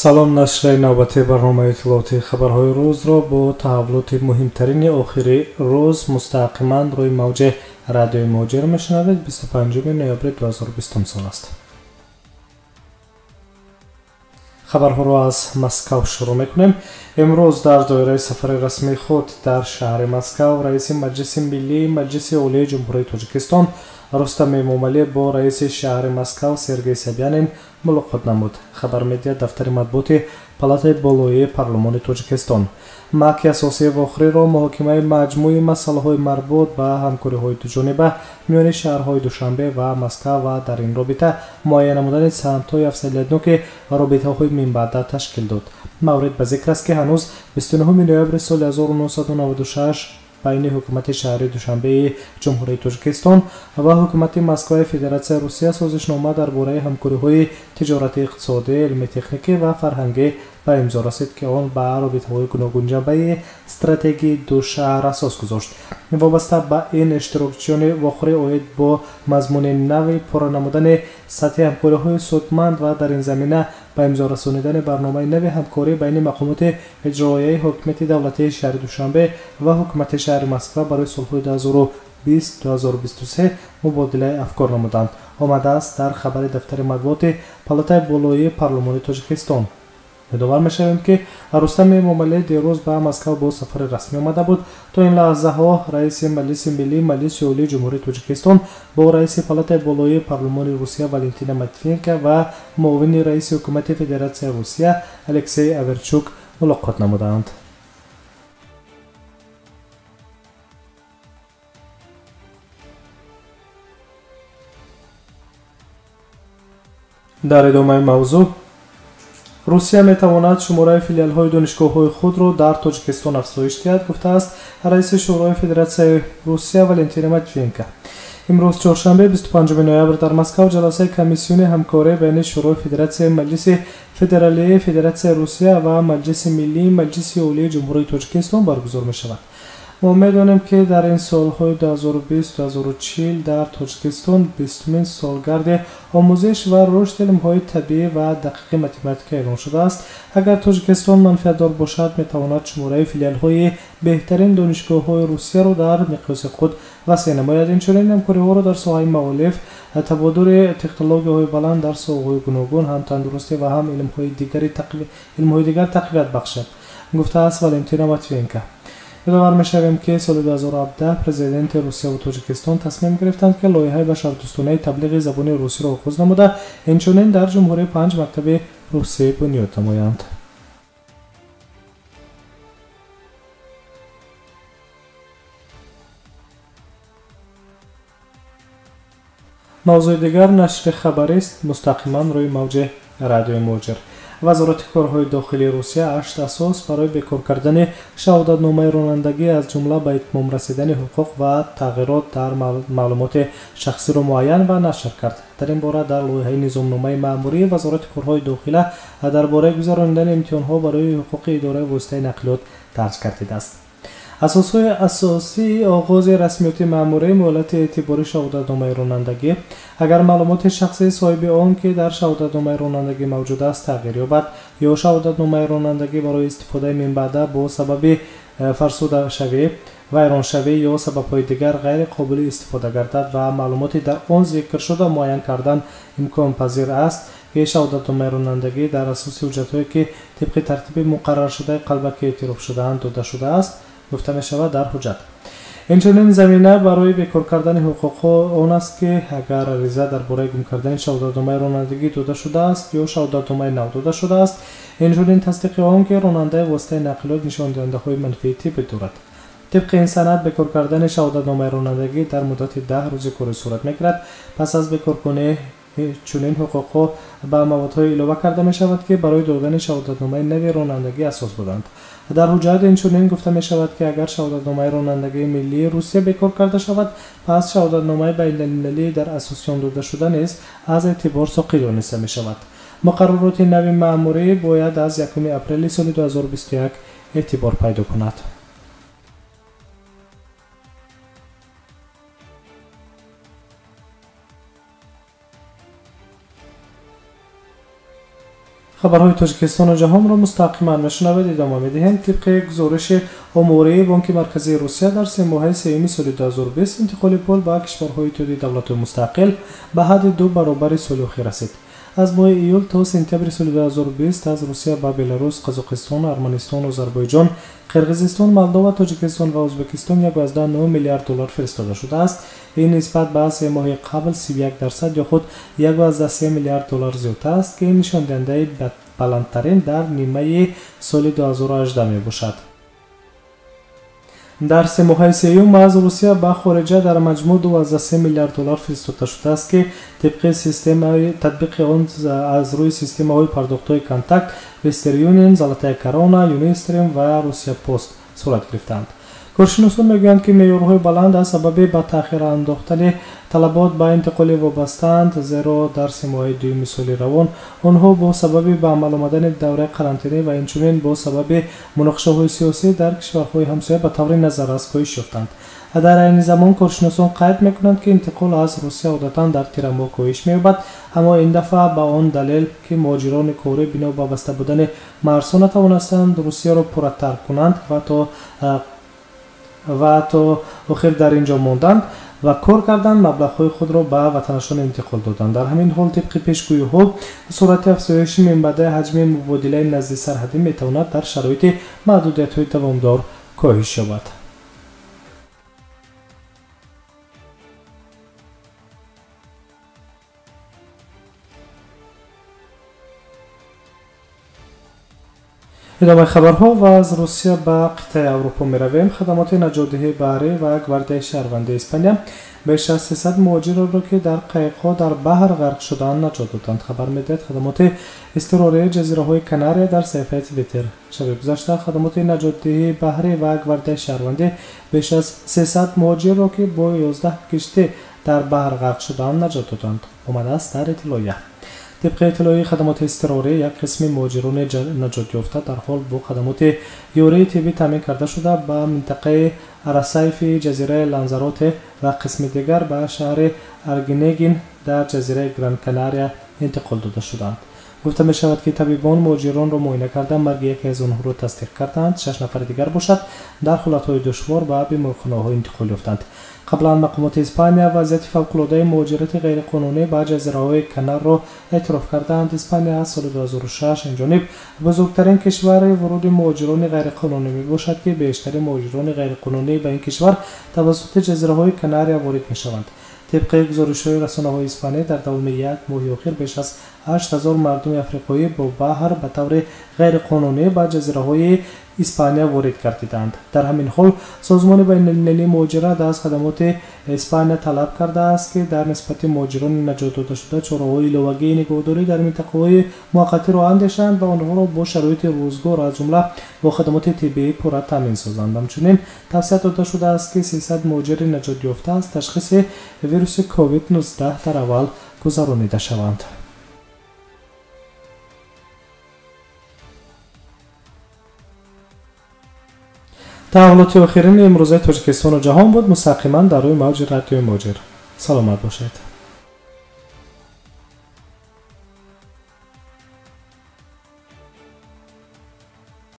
салом, нашри навбати барномаи иттилооти хабарҳои рӯзро бо таҳаввулоти муҳимтарини охири рӯз мустақиман рӯи мавҷи радиои муҳоҷир мешунавед. 25 ноябри 2020 сол аст. хабарҳоро аз Москав шурӯъ мекунем. имрӯз дар доираи сафари расмии худ дар шаҳри Москав раиси маҷлиси миллии маҷлиси олии ҷумҳурии Тоҷикистон Рустам Эмомалӣ бо раиси шаҳри Москав Сергей Собянин мулоқот намуд. Хабар медиҳад дафтари матбуоти палатаи болоии парлумони Тоҷикистон. маҳки асосии ва охириро муҳокимаи маҷмӯи масъалаҳои марбут ба ҳамкориҳои дуҷониба миёни шаҳрҳои Душанбе ва Москав ва дар ин робита муайян намудани самтҳои афзалиятноки робитаҳои минбаъда ташкил дод. маврид ба зикр аст ки ҳанӯз 29 ноябри соли 1996 байни ҳукумати шаҳри Душанбеи ҷумҳурии Тоҷикистон ва ҳукумати Москваи Федератсияи Русия созишнома дар бораи ҳамкориҳои тиҷоратӣ, иқтисодӣ, илми-техникӣ ва фарҳангӣ ба имзо расид, ки он ба робитаҳои гуногун ҷанбаи стратегии ду шаҳр асос гузошт. вобаста ба ин иштирокчиёни вохӯрӣ оид бо мазмуни нави пурра намудани сатҳи ҳамкориҳои судманд ва дар ин замина ба имзо расонидани барномаи нави ҳамкорӣ байни мақомоти иҷроияи ҳокимияти давлатии шаҳри Душанбе ва ҳукумати шаҳри Москва барои солҳои 2020-2023 мубодилаи афкор намуданд, омадааст дар хабари дафтари матбуоти палатаи болоии парлумони Тоҷикистон. یادآور می‌شویم که رستم امامعلی دیروز به مسکو با سفر رسمی آمده بود. تا این لحظه ها رئیس مجلس ملی مجلس عالی جمهوری تاجیکستان با رئیس پالاتای بالای پارلمان روسیه والنتینا ماتوینکا و معاون رئیس حکومت فدراسیای روسیه الکسی اورچوک ملاقات نمودند. در ادامه موضوع روسیه میتواند شماره فیلیال‌های دانشگاه‌های خود را در تاجیکستان افزایش دهد، گفته است رئیس شورای فدراسیای روسیه والنتینا ماتوینکا. امروز چهارشنبه 25 نوامبر در مسکو جلسه کمیسیون همکاری بین شورای فدراسیای مجلس فدرالی فدراسیای روسیه و مجلس ملی مجلس عالی جمهوری تاجیکستان برگزار می‌شود. ما می‌دانیم که در این سال‌های 2020-2040 در تاجیکستان 20مین سالگرد آموزش و رشد علم‌های طبیعی و دقیق متماتیک اعلان شده است. اگر تاجیکستان منفعت‌دار باشد، می‌تواند شماره فیلیال‌های بهترین دانشگاه‌های روسیه را در مقیاس خود وسیع نماید. اینچنین همکاری‌ها را در ساحه مؤلف، تبادل تکنولوژی‌های بلند در ساحه‌های گوناگون، هم تندرستی و هم علم‌های دیگر تقویت بخشد، گفته است والنتینا ماتوینکا. یادآور می‌شویم که سال 2017 پرزیدنت روسیه و تاجیکستان تصمیم گرفتند که لایحه بشردوستانه تبلیغ زبان روسی را آغاز نموده، اینچنین در جمهوری 5 مکتب روسی بنیاد نمایند. موضوع دیگر نشر خبری است مستقیما روی موج رادیوی موجر. وزارت کارهای داخلی روسیه 8 اساس برای بکار کردن شهادتنامه رانندگی از جمله به اتمام رسیدن حقوق و تغییرات در معلومات شخصی را معین و نشر کرد. در این باره در لایحه نظامنامه مأموری وزارت کارهای داخلی درباره گذراندن امتحان‌ها برای حقوق اداره واسطه نقلیات درج کرده است. اساسهای اساسی آغاز رسمیت مأموری مهلت اعتباری شهادتنامه رانندگی اگر معلومات شخصی صاحب آن که در شهادتنامه رانندگی موجود است تغییر یابد یا شهادتنامه رانندگی برای استفاده من بعد با سبب فرسوده شوی، ویران شوی یا سبب‌های دیگر غیر قابل استفاده گردد و معلوماتی در آن ذکر شده معین کردن امکان پذیر است که شهادتنامه رانندگی در اساس حجت‌هایی که طبق ترتیب مقرر شده قلبک اعتراف شده‌اند داده شده است گفته می شود در حجت. اینچنین زمینه برای بکار کردن حقوق آن است که اگر عریضه درباره گم کردن شهادتنامه رانندگی داده شده است یا شهادتنامه نو داده شده است، اینچنین تصدیق آن که راننده واسطه نقلیات نشان دهنده های منفی تیپ دارد. طبق این سند بکار کردن شهادتنامه رانندگی در مدت 10 روز کاری صورت میگیرد. پس از بکار کنه چنین حقوق به موادهای علاوه کرده می شود که برای دادن شهادتنامه نوی رانندگی اساس بودند. در حجت اینچنین گفته می شود که اگر شهادتنامه رانندگی ملی روسیه بکار کرده شود، پس شهادتنامه بین‌المللی در اساس آن داده شده نیز از اعتبار ساقط دانسته می شود. مقررات نوی مأموری باید از 1 اپریل سال 2021 اعتبار پیدا کند. خبرهای تاجیکستان و جهان را مستقیما میشنوید. ادامه میدهیم. طبق گزارش اموری بانک مرکزی روسیه در سه ماهه سوم سال 2020 انتقال پول به کشورهای اتحادیه دولت‌های مستقل به حد 2 برابر سال اخیر رسید. از ماه ایول تا سپتامبر سال 2020 از روسیه به بلاروس، قزاقستان، ارمنستان، آذربایجان، قرقیزستان، مولداوا، تاجیکستان و ازبکستان 1.9 میلیارد دلار فرستاده شده است. این نسبت به 3 ماه قبل 31% یا خود 1.3 میلیارد دلار زیادتر است که این نشان دهنده بلندترین در نیمه سال 2018 می باشد. در سه ماه سوم از روسیه به خارجه در مجموع 2.3 میلیارد دلار فرستاده شده است که طبق سیستم تطبیق آن از روی سیستم های پرداخت‌های کانتاکت، وسترن یونین، زلاتای کرونا، یونیستریم و روسیه پست صورت گرفتند. کارشناسان میگویند که معیارهای بلند از سبب به تأخیر انداختن طلبات به انتقال وابسته‌اند، زیرا در سه ماه دوم سال روان آنها با سبب به عمل آمدن دوره قرنطینه و اینچنین با سبب مناقشه‌های سیاسی در کشورهای همسایه به طور نظررس کاهش یافتند. در این زمان کارشناسان قید میکنند که انتقال از روسیه عادتا در تیر ماه کاهش می‌یابد، اما این دفعه به آن دلیل که مهاجران کره بنا به بسته بودن مرزها نتوانستند روسیه را پرتر کنند و تا آخر در اینجا ماندند و کار کردند، مبلغ‌های خود را به وطنشان انتقال دادند. در همین حال طبق پیشگویی‌ها صورت افزایش منبع حجم مبادله نزد سرحدی میتواند در شرایط محدودیت‌های دوامدار کاهش یابد. ادامه خبرها و از روسیه به قطعه اروپا می رویم. خدمات نجات‌دهی بحری و گواردی شهروندی اسپانیا بیش از 300 مهاجر را که در قایق‌ها در بحر غرق شدند نجات دادند. خبر می‌دهد خدمات اضطراری جزیره‌های کاناریا در صفحه توییتر شب گذشته خدمات نجات‌دهی بحری و گواردی شهروندی بیش از 300 مهاجر را که با 11 کشتی در بحر غرق شدند نجات دادند. آمده است در اطلاعیه. طبق اطلاعیه خدمات اضطراری یک قسم مهاجران نجات یافته در حال با خدمات یاری طبی تامین کرده شده به منطقه اراسایف جزیره لانزاروته و قسم دیگر به شهر ارگینگین در جزیره گران کاناریا انتقال داده شدند. گفته می شود که طبیبان مهاجران را معاینه کرده مرگ یکی از آنها را تصدیق کردند. 6 نفر دیگر باشد در حالتهای دشوار به بیمارخانه‌ها انتقال یافتند. قبلا مقامات اسپانیا وضعیت فوق‌العاده مهاجرت غیرقانونی به جزیره‌های کانار را اعتراف کردند. اسپانیا از سال 2006 اینجانب بزرگترین کشور ورود مهاجران غیرقانونی میباشد که بیشتر مهاجران غیرقانونی به این کشور توسط جزیره‌های کاناریا وارد میشوند. طبق گزارش‌های رسانه‌های اسپانیا در طول یک ماه اخیر بیش از 8000 مردم افریقایی با بحر به طور غیرقانونی به جزیره‌های اسپانیا وارد گردیدند. در همین حال سازمان بین‌المللی مهاجرت از خدمات اسپانیا طلب کرده است که در نسبت مهاجران نجات داده شده چاره‌های لواگی نگهداری در منطقه‌های موقتی را اندیشند و آنها را با شرایط روزگار از جمله با خدمات طبی پوره تامین سازند. همچنین توصیه داده شده است که 300 مهاجر نجات یافته از تشخیص ویروس کووید 19 در اول گذرانیده شوند. تحولات آخرین امروزه تاجیکستان و جهان بود مستقیما در روی موج رادیو موجر. سلامت باشید.